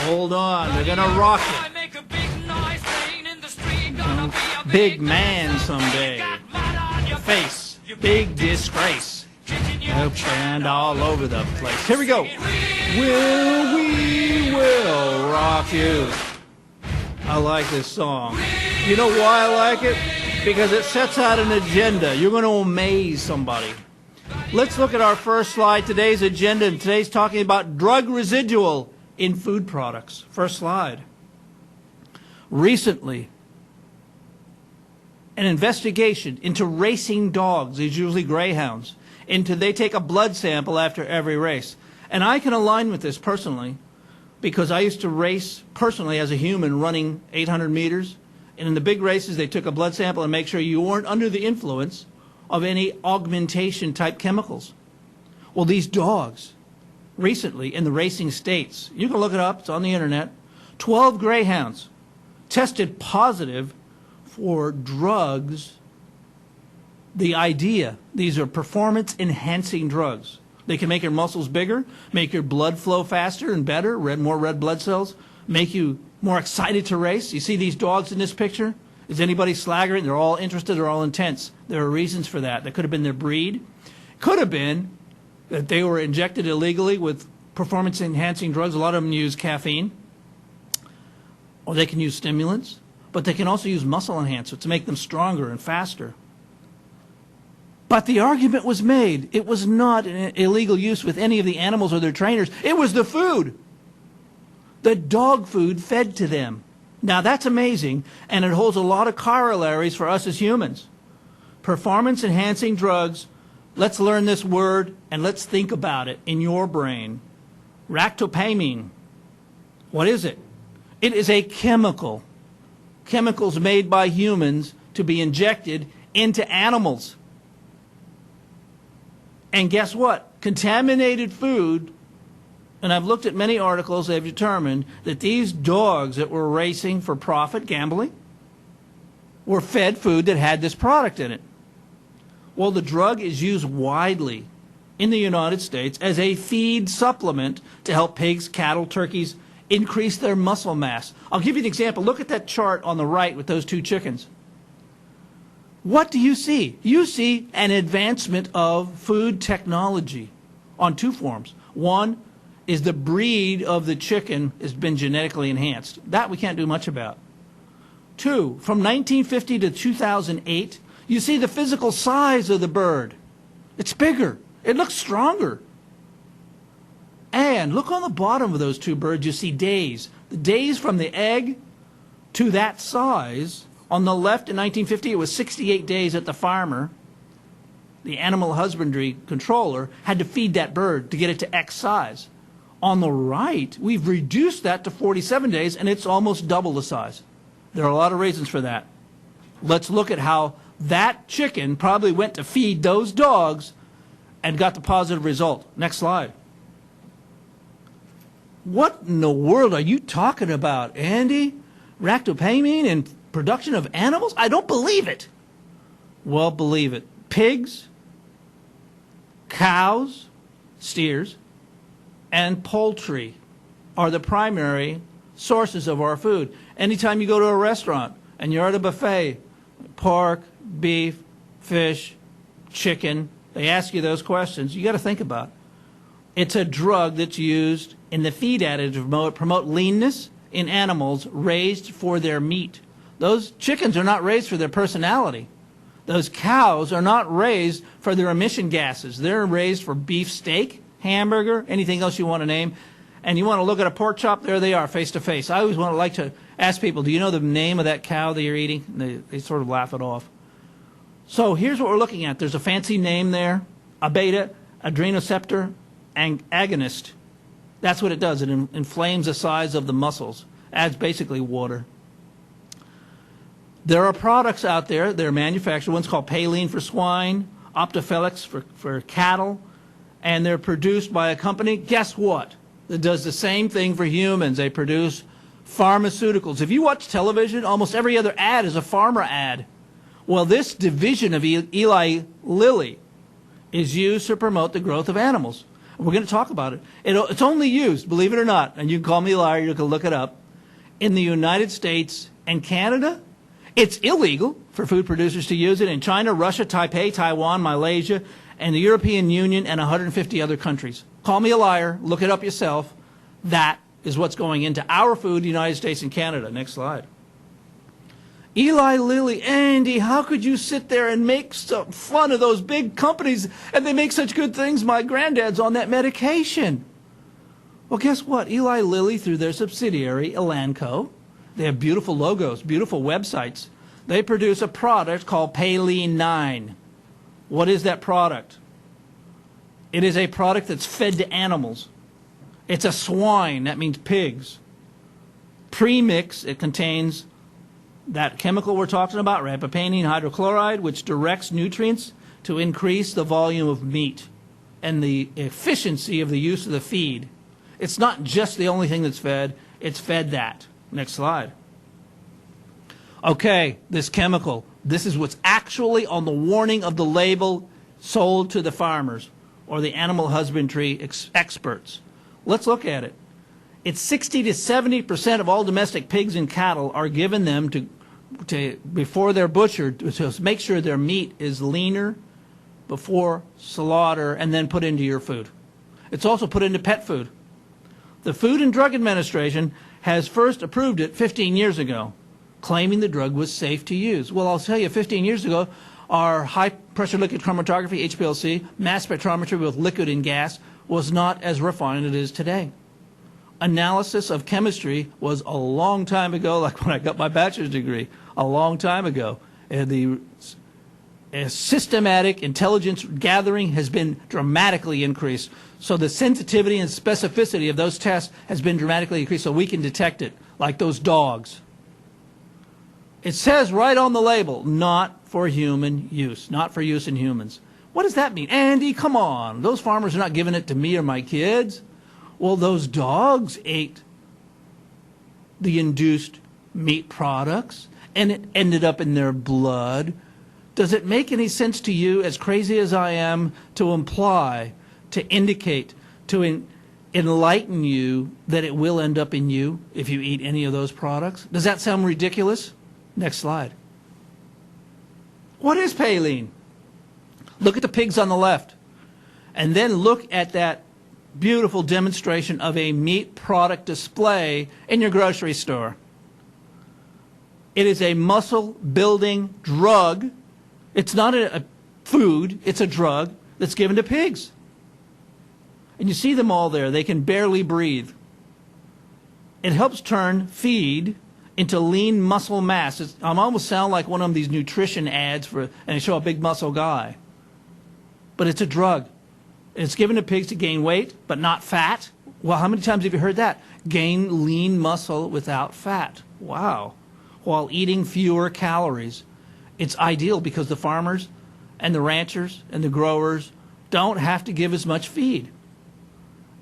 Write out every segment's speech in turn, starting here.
Hold on, they're gonna rock it. Big man someday. Face, big disgrace. And all over the place. Here we go. We will rock you. I like this song. You know why I like it? Because it sets out an agenda. You're going to amaze somebody. Let's look at our first slide. Today's agenda, and today's talking about drug residual in food products. First slide. Recently, an investigation into racing dogs, these usually greyhounds, they take a blood sample after every race. And I can align with this personally because I used to race personally as a human running 800 meters. And in the big races, they took a blood sample and make sure you weren't under the influence of any augmentation type chemicals. Well, these dogs, recently in the racing states, you can look it up, it's on the internet, 12 greyhounds tested positive for drugs. The idea, these are performance enhancing drugs. They can make your muscles bigger, make your blood flow faster and better, more red blood cells, make you more excited to race. You see these dogs in this picture? Is anybody slaggering? They're all interested, they're all intense. There are reasons for that. That could have been their breed. Could have been that they were injected illegally with performance-enhancing drugs. A lot of them use caffeine. Or they can use stimulants. But they can also use muscle enhancers to make them stronger and faster. But the argument was made. It was not an illegal use with any of the animals or their trainers. It was the food. The dog food fed to them. Now that's amazing, and it holds a lot of corollaries for us as humans. Performance-enhancing drugs. Let's learn this word and let's think about it in your brain. Ractopamine. What is it? It is a chemical. Chemicals made by humans to be injected into animals. And guess what? Contaminated food, and I've looked at many articles, they've determined that these dogs that were racing for profit, gambling, were fed food that had this product in it. Well, the drug is used widely in the United States as a feed supplement to help pigs, cattle, turkeys increase their muscle mass. I'll give you an example. Look at that chart on the right with those two chickens. What do you see? You see an advancement of food technology on two forms. One is the breed of the chicken has been genetically enhanced. That we can't do much about. Two, from 1950 to 2008, you see the physical size of the bird. It's bigger. It looks stronger. And look on the bottom of those two birds, you see days. The days from the egg to that size. On the left in 1950, it was 68 days that the farmer, the animal husbandry controller, had to feed that bird to get it to X size. On the right, we've reduced that to 47 days, and it's almost double the size. There are a lot of reasons for that. Let's look at how that chicken probably went to feed those dogs and got the positive result. Next slide. What in the world are you talking about, Andy? Ractopamine and production of animals? I don't believe it. Well, believe it. Pigs, cows, steers, and poultry are the primary sources of our food. Anytime you go to a restaurant and you're at a buffet, pork, beef, fish, chicken, they ask you those questions. You got to think about it. It's a drug that's used in the feed additive to promote leanness in animals raised for their meat. Those chickens are not raised for their personality. Those cows are not raised for their emission gases. They're raised for beef steak, hamburger, anything else you want to name. And you want to look at a pork chop, there they are, face to face. I always like to ask people, do you know the name of that cow that you're eating? And they sort of laugh it off. So here's what we're looking at. There's a fancy name there, a beta adrenoceptor agonist. That's what it does. It inflames the size of the muscles, adds basically water. There are products out there, they're manufactured, one's called Paline for swine, Optofelix for cattle, and they're produced by a company, guess what, that does the same thing for humans. They produce pharmaceuticals. If you watch television, almost every other ad is a farmer ad. Well, this division of Eli Lilly is used to promote the growth of animals. We're going to talk about it. It's only used, believe it or not, and you can call me a liar, you can look it up, in the United States and Canada. It's illegal for food producers to use it in China, Russia, Taipei, Taiwan, Malaysia, and the European Union and 150 other countries. Call me a liar, look it up yourself. That is what's going into our food, the United States and Canada. Next slide. Eli Lilly, Andy, how could you sit there and make some fun of those big companies and they make such good things? My granddad's on that medication. Well, guess what? Eli Lilly, through their subsidiary, Elanco, they have beautiful logos, beautiful websites. They produce a product called Paline 9. What is that product? It is a product that's fed to animals. It's a swine, that means pigs. Premix, it contains that chemical we're talking about, ractopamine hydrochloride, which directs nutrients to increase the volume of meat and the efficiency of the use of the feed. It's not just the only thing that's fed, it's fed that. Next slide. Okay, this chemical, this is what's actually on the warning of the label sold to the farmers or the animal husbandry experts. Let's look at it. It's 60 to 70% of all domestic pigs and cattle are given them to before they're butchered to make sure their meat is leaner before slaughter and then put into your food. It's also put into pet food. The Food and Drug Administration has first approved it 15 years ago, claiming the drug was safe to use. Well, I'll tell you, 15 years ago, our high-pressure liquid chromatography, HPLC, mass spectrometry with liquid and gas was not as refined as it is today. Analysis of chemistry was a long time ago, like when I got my bachelor's degree, a long time ago. And the systematic intelligence gathering has been dramatically increased. So the sensitivity and specificity of those tests has been dramatically increased so we can detect it, like those dogs. It says right on the label, not for human use, not for use in humans. What does that mean? Andy, come on. Those farmers are not giving it to me or my kids. Well, those dogs ate the induced meat products, and it ended up in their blood. Does it make any sense to you, as crazy as I am, to imply, to indicate, to enlighten you that it will end up in you if you eat any of those products? Does that sound ridiculous? Next slide. What is Paline? Look at the pigs on the left, and then look at that beautiful demonstration of a meat product display in your grocery store. It is a muscle-building drug. It's not a food, it's a drug that's given to pigs. And you see them all there. They can barely breathe. It helps turn feed into lean muscle mass. I almost sound like one of these nutrition ads and they show a big muscle guy. But it's a drug. It's given to pigs to gain weight, but not fat. Well, how many times have you heard that? Gain lean muscle without fat. Wow. While eating fewer calories. It's ideal because the farmers and the ranchers and the growers don't have to give as much feed.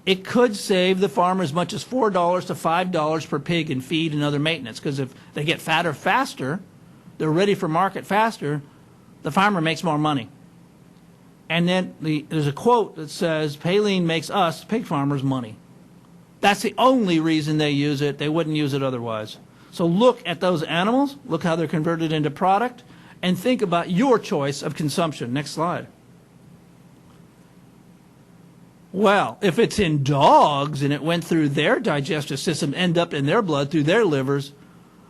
It could save the farmer as much as $4 to $5 per pig in feed and other maintenance, because if they get fatter faster, they're ready for market faster, the farmer makes more money. And then there's a quote that says, Paline makes us, pig farmers, money. That's the only reason they use it. They wouldn't use it otherwise. So look at those animals, look how they're converted into product, and think about your choice of consumption. Next slide. Well, if it's in dogs and it went through their digestive system, end up in their blood through their livers,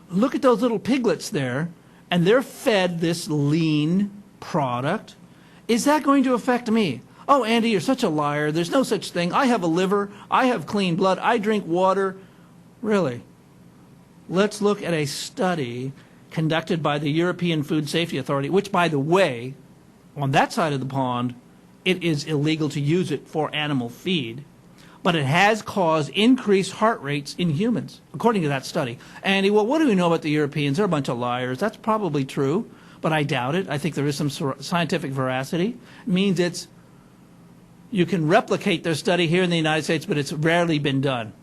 look at those little piglets there, and they're fed this lean product. Is that going to affect me? Oh, Andy, you're such a liar. There's no such thing. I have a liver. I have clean blood. I drink water. Really? Let's look at a study conducted by the European Food Safety Authority, which, by the way, on that side of the pond, it is illegal to use it for animal feed. but it has caused increased heart rates in humans, according to that study. Andy, well, what do we know about the Europeans? They're a bunch of liars. That's probably true, but I doubt it. I think there is some scientific veracity. It means you can replicate their study here in the United States, but it's rarely been done.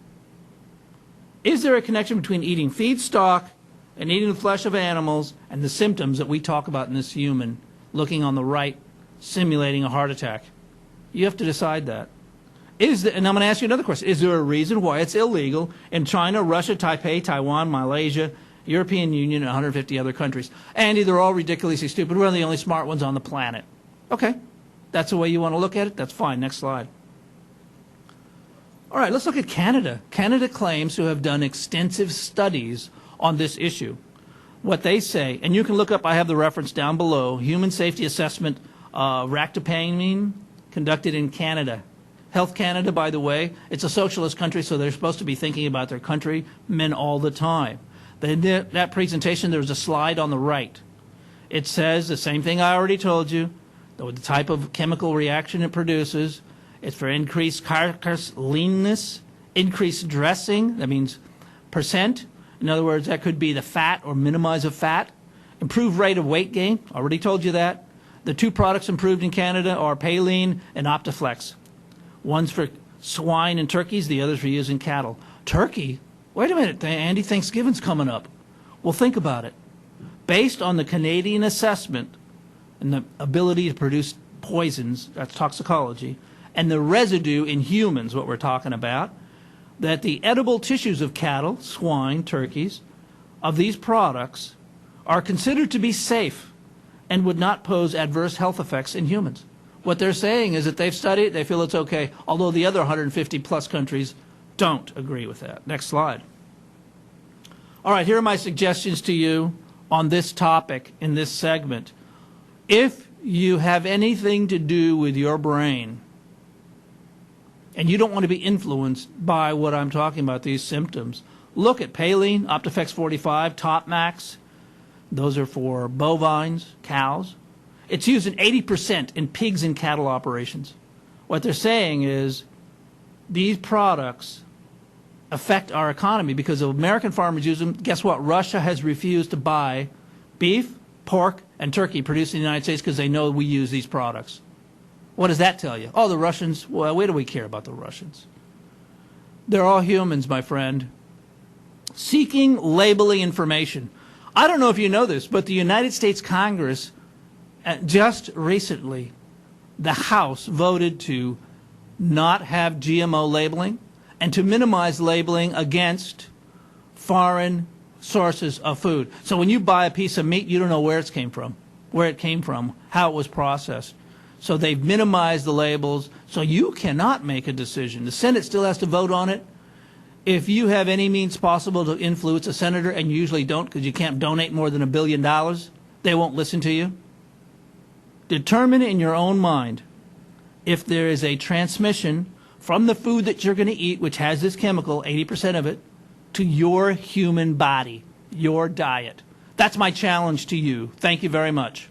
Is there a connection between eating feedstock and eating the flesh of animals and the symptoms that we talk about in this human, looking on the right, simulating a heart attack? You have to decide that. And I'm going to ask you another question. Is there a reason why it's illegal in China, Russia, Taipei, Taiwan, Malaysia, European Union, and 150 other countries? Andy, they're all ridiculously stupid. We're the only smart ones on the planet. Okay. That's the way you want to look at it? That's fine. Next slide. All right, let's look at Canada. Canada claims to have done extensive studies on this issue. What they say, and you can look up, I have the reference down below, Human Safety Assessment, Ractopamine, conducted in Canada. Health Canada, by the way, it's a socialist country, so they're supposed to be thinking about their countrymen all the time. That presentation, there's a slide on the right. It says the same thing I already told you, the type of chemical reaction it produces. It's for increased carcass leanness, increased dressing, that means percent. In other words, that could be the fat or minimize of fat. Improved rate of weight gain, already told you that. The two products improved in Canada are Paline and Optiflex. One's for swine and turkeys, the other's for using cattle. Turkey? Wait a minute, Andy, Thanksgiving's coming up. Well, think about it. Based on the Canadian assessment and the ability to produce poisons, that's toxicology, and the residue in humans, what we're talking about, that the edible tissues of cattle, swine, turkeys, of these products are considered to be safe and would not pose adverse health effects in humans. What they're saying is that they've studied it, they feel it's okay, although the other 150 plus countries don't agree with that. Next slide. All right, here are my suggestions to you on this topic in this segment. If you have anything to do with your brain and you don't want to be influenced by what I'm talking about, these symptoms, look at Paline, Optifex 45, Top Max. Those are for bovines, cows. It's used in 80% in pigs and cattle operations. What they're saying is these products affect our economy because if American farmers use them, guess what? Russia has refused to buy beef, pork, and turkey produced in the United States because they know we use these products. What does that tell you? Oh, the Russians, well, where do we care about the Russians? They're all humans, my friend. Seeking labeling information. I don't know if you know this, but the United States Congress just recently, the House voted to not have GMO labeling and to minimize labeling against foreign sources of food. So when you buy a piece of meat, you don't know where it came from, how it was processed. So they've minimized the labels, so you cannot make a decision. The Senate still has to vote on it. If you have any means possible to influence a senator, and you usually don't because you can't donate more than $1 billion, they won't listen to you. Determine in your own mind if there is a transmission from the food that you're going to eat, which has this chemical, 80% of it, to your human body, your diet. That's my challenge to you. Thank you very much.